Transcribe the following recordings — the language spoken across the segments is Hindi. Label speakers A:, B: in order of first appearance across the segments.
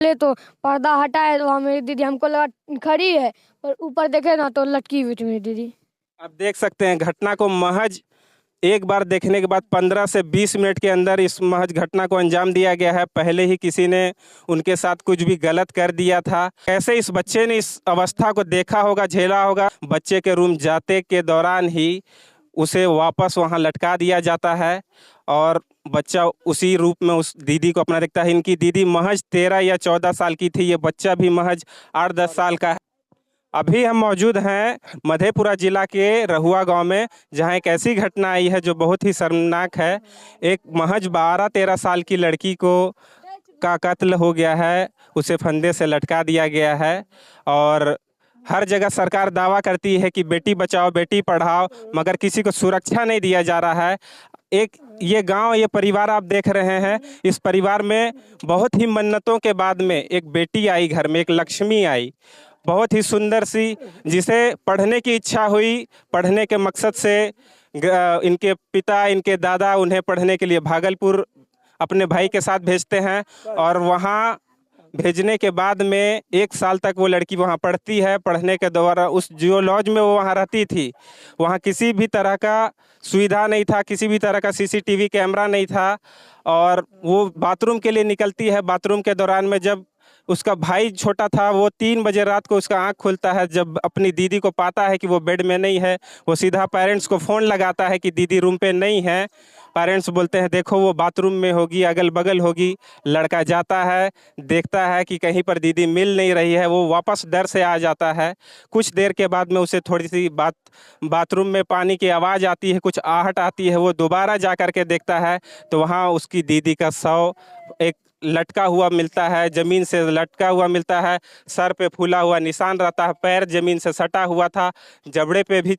A: ले तो पर्दा हटाए तो वहाँ मेरी दीदी, हमको लगा खड़ी है, पर ऊपर देखे ना तो लटकी हुई थी मेरी दीदी।
B: आप देख सकते हैं घटना को महज एक बार देखने के बाद 15 से 20 मिनट के अंदर इस महज घटना को अंजाम दिया गया है। पहले ही किसी ने उनके साथ कुछ भी गलत कर दिया था। कैसे इस बच्चे ने इस अवस्था को देखा होगा, झेला होगा। बच्चे के रूम जाते के दौरान ही उसे वापस वहां लटका दिया जाता है और बच्चा उसी रूप में उस दीदी को अपना देखता है। इनकी दीदी महज 13 या 14 साल की थी, ये बच्चा भी महज 8-10 साल का है। अभी हम मौजूद हैं मधेपुरा जिला के रहुआ गांव में, जहां एक ऐसी घटना आई है जो बहुत ही शर्मनाक है। एक महज 12-13 साल की लड़की को का कत्ल हो गया है, उसे फंदे से लटका दिया गया है। और हर जगह सरकार दावा करती है कि बेटी बचाओ बेटी पढ़ाओ, मगर किसी को सुरक्षा नहीं दिया जा रहा है। एक ये गांव, ये परिवार आप देख रहे हैं, इस परिवार में बहुत ही मन्नतों के बाद में एक बेटी आई घर में, एक लक्ष्मी आई, बहुत ही सुंदर सी, जिसे पढ़ने की इच्छा हुई। पढ़ने के मकसद से इनके पिता, इनके दादा उन्हें पढ़ने के लिए भागलपुर अपने भाई के साथ भेजते हैं और वहाँ भेजने के बाद में 1 साल तक वो लड़की वहाँ पढ़ती है। पढ़ने के दौरान उस जो लॉज में वो वहाँ रहती थी, वहाँ किसी भी तरह का सुविधा नहीं था, किसी भी तरह का सीसीटीवी कैमरा नहीं था। और वो बाथरूम के लिए निकलती है। बाथरूम के दौरान में जब उसका भाई छोटा था, वो 3 बजे रात को उसका आँख खुलता है। जब अपनी दीदी को पाता है कि वो बेड में नहीं है, वो सीधा पेरेंट्स को फ़ोन लगाता है कि दीदी रूम पे नहीं है। पेरेंट्स बोलते हैं देखो वो बाथरूम में होगी, अगल बगल होगी। लड़का जाता है, देखता है कि कहीं पर दीदी मिल नहीं रही है, वो वापस डर से आ जाता है। कुछ देर के बाद में उसे थोड़ी सी बाथरूम में पानी की आवाज़ आती है, कुछ आहट आती है। वो दोबारा जा कर के देखता है तो वहाँ उसकी दीदी का शव एक लटका हुआ मिलता है, ज़मीन से लटका हुआ मिलता है। सर पे फूला हुआ निशान रहता है, पैर ज़मीन से सटा हुआ था, जबड़े पे भी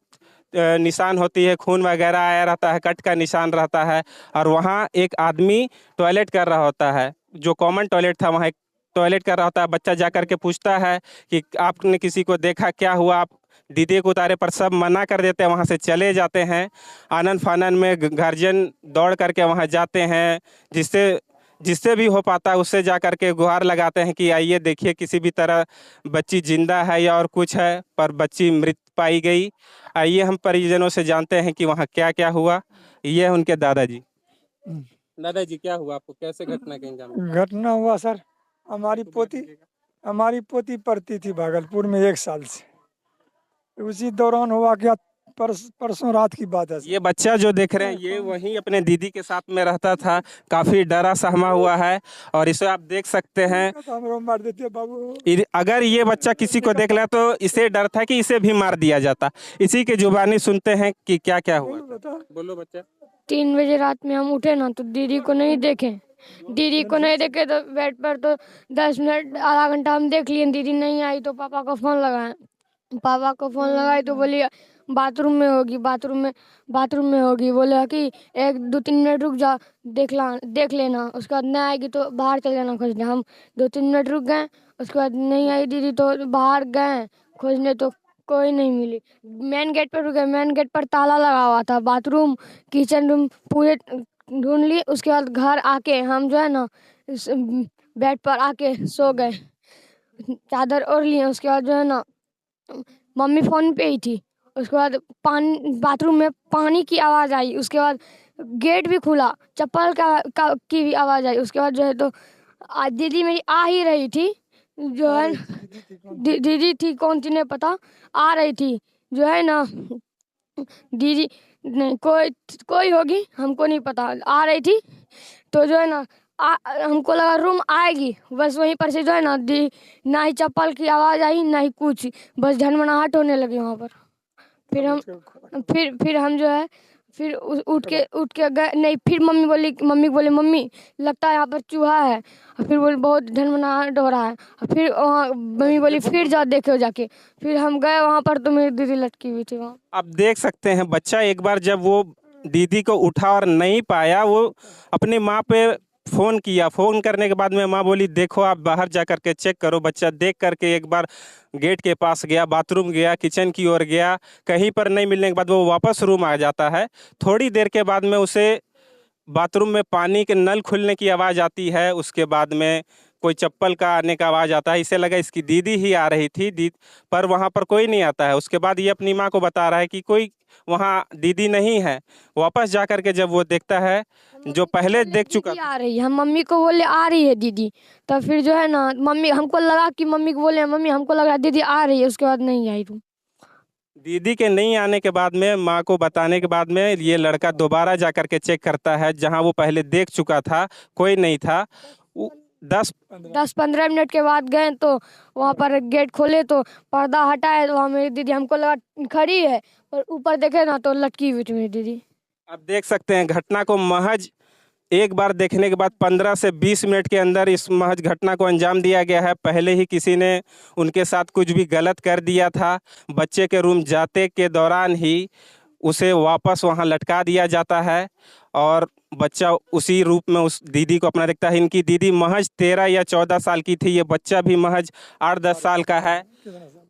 B: निशान होती है, खून वगैरह आया रहता है, कट का निशान रहता है। और वहाँ एक आदमी टॉयलेट कर रहा होता है, जो कॉमन टॉयलेट था, वहाँ एक टॉयलेट कर रहा होता है। बच्चा जा कर के पूछता है कि आपने किसी को देखा, क्या हुआ? आप दीदी को उतारे, पर सब मना कर देते हैं, वहाँ से चले जाते हैं। आनन फानन में गार्जियन दौड़ करके वहाँ जाते हैं, जिससे जिससे भी हो पाता है उससे जा कर के गुहार लगाते हैं कि आइए देखिए किसी भी तरह बच्ची जिंदा है या और कुछ है, पर बच्ची मृत पाई गई। आइए हम परिजनों से जानते हैं कि वहाँ क्या क्या हुआ। ये है उनके दादाजी। दादाजी, क्या हुआ आपको? कैसे घटना के अंजाम?
C: घटना हुआ सर, हमारी पोती पढ़ती थी भागलपुर में 1 साल से। उसी दौरान हुआ क्या, परसों रात की बात है सर।
B: ये बच्चा जो देख रहे हैं ये वहीं अपने दीदी के साथ में रहता था, काफी डरा सहमा हुआ है। और इसे आप देख सकते हैं,
C: हमरो मार देते बाबू।
B: अगर ये बच्चा किसी को देख ले तो इसे डर था कि इसे भी मार दिया जाता। इसी की जुबानी सुनते हैं कि क्या क्या हुआ। बोलो बच्चा।
A: 3 बजे रात में हम उठे ना तो दीदी को नहीं देखे। तो बेड पर तो 10 मिनट आधा घंटा हम देख लिए, दीदी नहीं आई तो पापा को फ़ोन लगाए। पापा को फ़ोन लगाए तो बोली बाथरूम में होगी, बाथरूम में होगी। बोला कि 1-2-3 मिनट रुक जा, देख लेना, उसके बाद नहीं आएगी तो बाहर चले जाना खोजने। हम 2-3 मिनट रुक गए, उसके बाद नहीं आई दीदी तो बाहर गए खोजने तो कोई नहीं मिली। मेन गेट पर रुके, मेन गेट पर ताला लगा हुआ था। बाथरूम, किचन रूम पूरे ढूंढ लिए। उसके बाद घर आके हम जो है ना बेड पर आके सो गए, चादर ओढ़ लिए। उसके बाद जो है ना मम्मी फ़ोन पे ही थी। उसके बाद बाथरूम में पानी की आवाज़ आई। उसके बाद गेट भी खुला, चप्पल की भी आवाज़ आई। उसके बाद जो है तो दीदी मेरी आ ही रही थी, जो है दीदी थी कौन थी नहीं पता, आ रही थी जो है ना दीदी, नहीं कोई होगी, हमको नहीं पता, आ रही थी। तो जो है ना हमको लगा रूम आएगी, बस वहीं पर से जो है ना ना ही चप्पल की आवाज़ आई ना ही कुछ, बस झनमनाहट होने लगी वहाँ पर। फिर हम जो है फिर उठ के गए। नहीं, फिर मम्मी बोली मम्मी लगता है यहाँ पर चूहा है। फिर बोली बहुत झनमनाहट हो रहा है। फिर वहाँ मम्मी बोली फिर जा देखो जाके। फिर हम गए वहाँ पर तो मेरी दीदी लटकी हुई थी वहाँ।
B: आप देख सकते हैं बच्चा एक बार जब वो दीदी को उठा और नहीं पाया, वो अपनी माँ पे फ़ोन किया। फ़ोन करने के बाद में माँ बोली देखो आप बाहर जा कर के चेक करो। बच्चा देख करके एक बार गेट के पास गया, बाथरूम गया, किचन की ओर गया, कहीं पर नहीं मिलने के बाद वो वापस रूम आ जाता है। थोड़ी देर के बाद में उसे बाथरूम में पानी के नल खुलने की आवाज़ आती है। उसके बाद में कोई चप्पल का आने का आवाज़ आता है, इसे लगा इसकी दीदी ही आ रही थी पर वहाँ पर कोई नहीं आता है। उसके बाद ये अपनी माँ को बता रहा है कि कोई वहाँ दीदी नहीं है। वापस जा कर के जब वो देखता है जो पहले देख चुका
A: दीदी आ रही है, हम मम्मी को बोले आ रही है दीदी, तो फिर जो है ना मम्मी हमको लगा कि मम्मी को बोले मम्मी हमको लगा दीदी आ रही है, उसके बाद नहीं आई तुम।
B: दीदी के नहीं आने के बाद में माँ को बताने के बाद में ये लड़का दोबारा जा कर के चेक करता है जहाँ वो पहले देख चुका था, कोई नहीं था।
A: 10-15 मिनट के बाद गए तो वहाँ पर गेट खोले तो पर्दा हटाए तो वहाँ मेरी दीदी, हमको लगा खड़ी है पर ऊपर देखे ना तो लटकी हुई थी मेरी दीदी।
B: आप देख सकते हैं घटना को महज एक बार देखने के बाद 15 से 20 मिनट के अंदर इस महज घटना को अंजाम दिया गया है। पहले ही किसी ने उनके साथ कुछ भी गलत कर दिया था। बच्चे के रूम जाते के दौरान ही उसे वापस वहां लटका दिया जाता है और बच्चा उसी रूप में उस दीदी को अपना देखता है। इनकी दीदी महज 13 या 14 साल की थी, ये बच्चा भी महज 8-10 साल का है।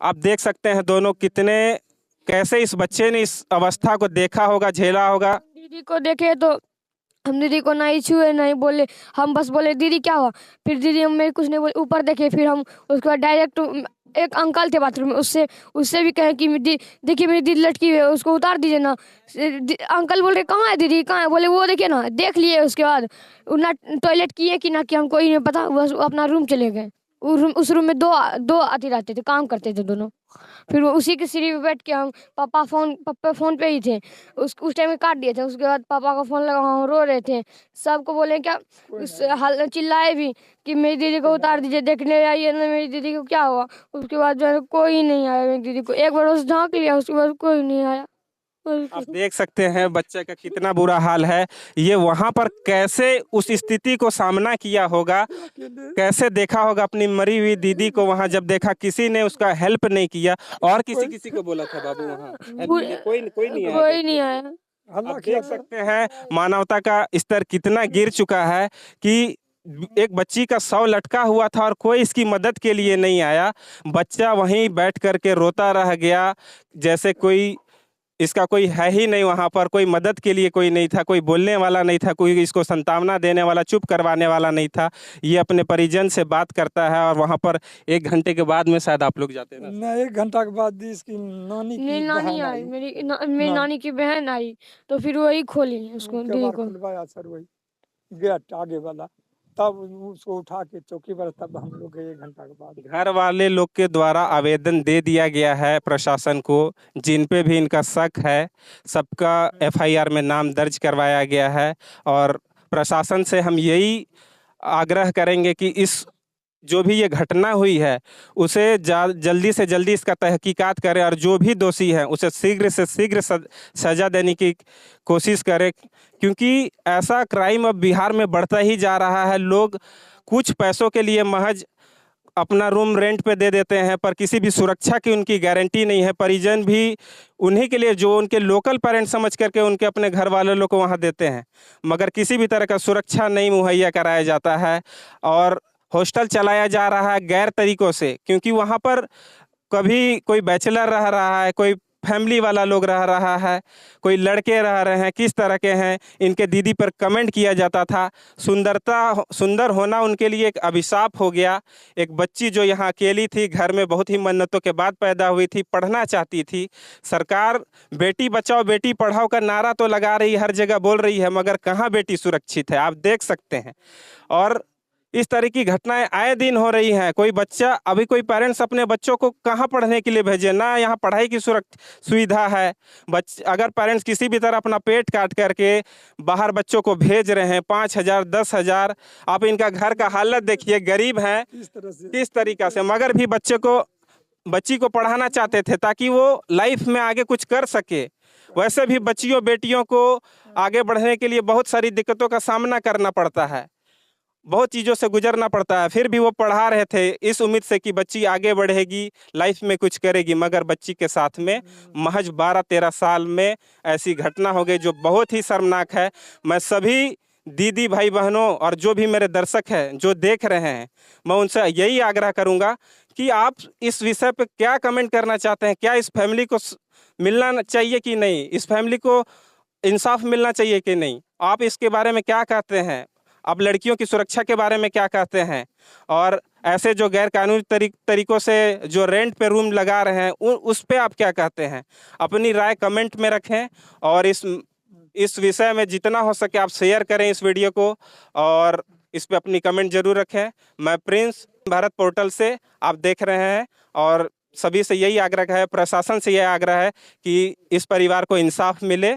B: आप देख सकते हैं दोनों कितने, कैसे इस बच्चे ने इस अवस्था को देखा होगा, झेला होगा।
A: दीदी को देखे तो हम दीदी को नहीं छुए नहीं बोले, हम बस बोले दीदी क्या हुआ, फिर दीदी हम मेरे कुछ नहीं बोले। ऊपर देखे फिर हम उसके बाद डायरेक्ट एक अंकल थे बाथरूम में, उससे भी कहें कि देखिए मेरी दीदी लटकी हुई है, उसको उतार दीजिए ना। अंकल बोल रहे कहाँ है दीदी कहाँ है, बोले वो देखिए ना, देख लिए। उसके बाद ना टॉयलेट किए कि ना कि हमको ही नहीं पता, बस अपना रूम चले गए। उस रूम में दो आती रहते थे, काम करते थे दोनों। फिर वो उसी के सीढ़ी पे बैठ के हम पापा फोन पे ही थे, उस टाइम में काट दिए थे। उसके बाद पापा का फोन लगा, हम रो रहे थे, सबको बोले क्या, चिल्लाए भी कि मेरी दीदी को उतार दीजिए, देखने आइए ना मेरी दीदी को क्या हुआ। उसके बाद जो है कोई नहीं आया मेरी दीदी को, एक बार उसे झाँक लिया, उसके बाद कोई नहीं आया।
B: आप देख सकते हैं बच्चे का कितना बुरा हाल है। ये वहां पर कैसे उस स्थिति को सामना किया होगा, कैसे देखा होगा अपनी मरी हुई दीदी को। वहां जब देखा किसी ने उसका हेल्प नहीं किया और किसी को बोला था बाबू वहां कोई नहीं आया। आप देख सकते हैं मानवता का स्तर कितना गिर चुका है कि एक बच्ची का शव लटका हुआ था और कोई इसकी मदद के लिए नहीं आया। बच्चा वहीं बैठ करके रोता रह गया, जैसे कोई इसका कोई है ही नहीं। वहाँ पर कोई मदद के लिए कोई नहीं था, कोई बोलने वाला नहीं था, कोई इसको सांत्वना देने वाला, चुप करवाने वाला नहीं था। ये अपने परिजन से बात करता है और वहाँ पर 1 घंटे के बाद में शायद आप लोग जाते हैं
C: ना। 1 घंटा के बाद इसकी नानी
A: आई, मेरी नानी की बहन आई तो फिर वही खोली उसको, दीदी को
C: खुलवाया सर, वही गेट आगे वाला, तब उसको उठा के चौकी पर, तब हम लोग 1 घंटा के बाद।
B: घर वाले लोग के द्वारा आवेदन दे दिया गया है प्रशासन को, जिन पे भी इनका शक है सबका FIR में नाम दर्ज करवाया गया है। और प्रशासन से हम यही आग्रह करेंगे कि इस जो भी ये घटना हुई है उसे जल्दी से जल्दी इसका तहकीकात करें और जो भी दोषी हैं उसे शीघ्र से शीघ्र सजा देने की कोशिश करें, क्योंकि ऐसा क्राइम अब बिहार में बढ़ता ही जा रहा है। लोग कुछ पैसों के लिए महज अपना रूम रेंट पे दे देते हैं, पर किसी भी सुरक्षा की उनकी गारंटी नहीं है। परिजन भी उन्हीं के लिए जो उनके लोकल पेरेंट्स समझ करके उनके अपने घर वाले लोग को वहाँ देते हैं, मगर किसी भी तरह का सुरक्षा नहीं मुहैया कराया जाता है। और हॉस्टल चलाया जा रहा है गैर तरीक़ों से, क्योंकि वहाँ पर कभी कोई बैचलर रह रहा है, कोई फैमिली वाला लोग रह रहा है, कोई लड़के रह रहे हैं, किस तरह के हैं। इनके दीदी पर कमेंट किया जाता था, सुंदर होना उनके लिए एक अभिशाप हो गया। एक बच्ची जो यहाँ अकेली थी, घर में बहुत ही मन्नतों के बाद पैदा हुई थी, पढ़ना चाहती थी। सरकार बेटी बचाओ बेटी पढ़ाओ का नारा तो लगा रही है, हर जगह बोल रही है, मगर कहाँ बेटी सुरक्षित है, आप देख सकते हैं। और इस तरह की घटनाएं आए दिन हो रही हैं। कोई बच्चा, अभी कोई पेरेंट्स अपने बच्चों को कहाँ पढ़ने के लिए भेजे, ना यहाँ पढ़ाई की सुविधा है। अगर पेरेंट्स किसी भी तरह अपना पेट काट करके बाहर बच्चों को भेज रहे हैं 5,000 10,000, आप इनका घर का हालत देखिए, गरीब हैं किस तरीक़ा से, मगर भी बच्ची को पढ़ाना चाहते थे ताकि वो लाइफ में आगे कुछ कर सके। वैसे भी बच्चियों बेटियों को आगे बढ़ने के लिए बहुत सारी दिक्कतों का सामना करना पड़ता है, बहुत चीज़ों से गुजरना पड़ता है, फिर भी वो पढ़ा रहे थे इस उम्मीद से कि बच्ची आगे बढ़ेगी, लाइफ में कुछ करेगी। मगर बच्ची के साथ में महज 12-13 साल में ऐसी घटना हो गई जो बहुत ही शर्मनाक है। मैं सभी दीदी भाई बहनों और जो भी मेरे दर्शक हैं जो देख रहे हैं, मैं उनसे यही आग्रह करूंगा कि आप इस विषय पे क्या कमेंट करना चाहते हैं। क्या इस फैमिली को मिलना चाहिए कि नहीं, इस फैमिली को इंसाफ मिलना चाहिए कि नहीं, आप इसके बारे में क्या कहते हैं। आप लड़कियों की सुरक्षा के बारे में क्या कहते हैं? और ऐसे जो गैर कानूनी तरीकों से जो रेंट पे रूम लगा रहे हैं उस पे आप क्या कहते हैं? अपनी राय कमेंट में रखें और इस विषय में जितना हो सके आप शेयर करें इस वीडियो को और इस पे अपनी कमेंट जरूर रखें। मैं प्रिंस, भारत पोर्टल से आप देख रहे हैं और सभी से यही आग्रह है, प्रशासन से यही आग्रह है कि इस परिवार को इंसाफ मिले।